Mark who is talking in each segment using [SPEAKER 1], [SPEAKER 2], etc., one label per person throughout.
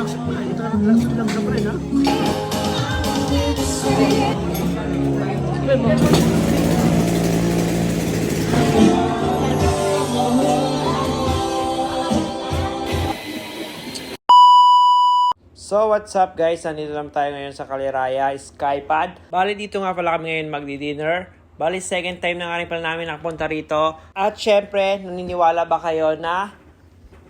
[SPEAKER 1] So what's up guys, nandito lang tayo ngayon sa Kaliraya Skypad. Bali dito nga pala kami ngayon magdi-dinner. Bali second time na nga rin pala namin nakapunta rito. At syempre, naniniwala ba kayo na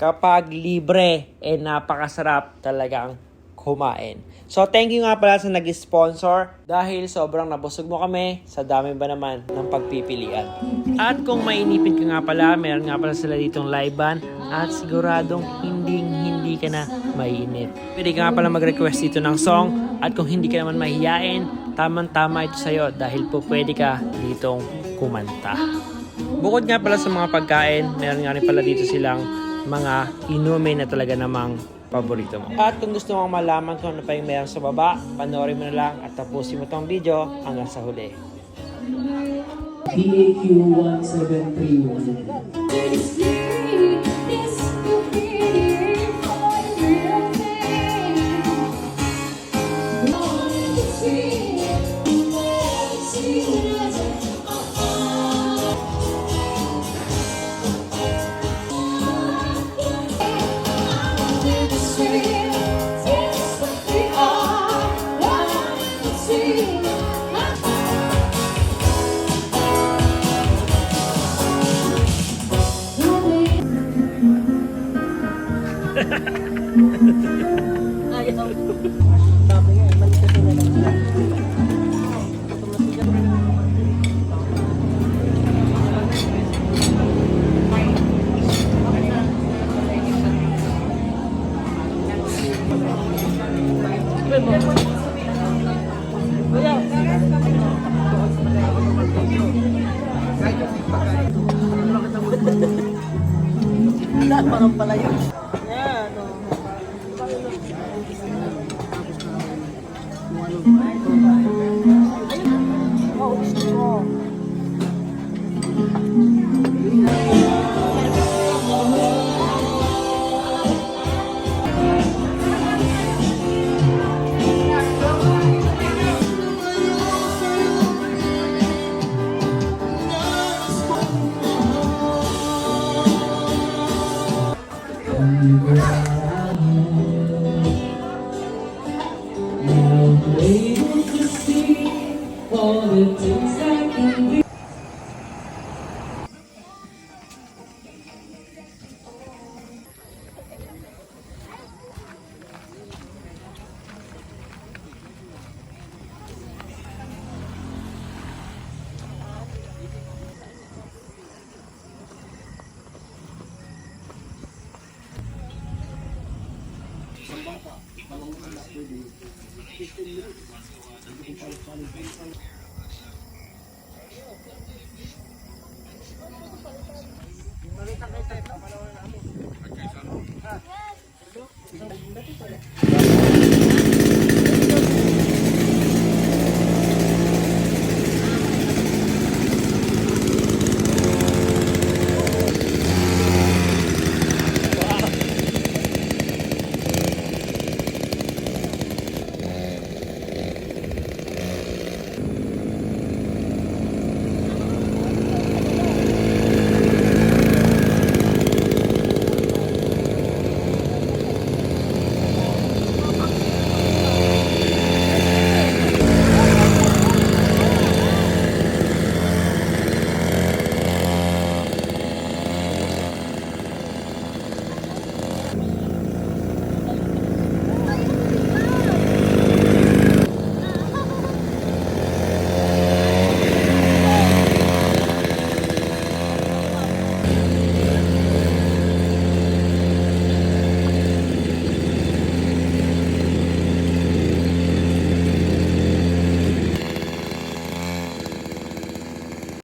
[SPEAKER 1] kapag libre, napakasarap talagang kumain. So thank you nga pala sa nag-sponsor dahil sobrang nabusog mo kami sa dami ba naman ng pagpipilian. At kung mainipin ka nga pala, meron nga pala sila ditong live band at siguradong hindi ka na maiinip. Pwede ka nga pala mag-request dito ng song at kung hindi ka naman mahihiyain, tamang-tama ito sa'yo dahil po pwede ka ditong kumanta. Bukod nga pala sa mga pagkain, meron nga rin pala dito silang mga inumin na talaga namang paborito mo. At kung gusto mong malaman kung ano pa yung meron sa baba, panoorin mo na lang at tapusin mo tong video hanggang sa huli.
[SPEAKER 2] PAQ 1731.
[SPEAKER 3] Parang pala yun. Yan, o.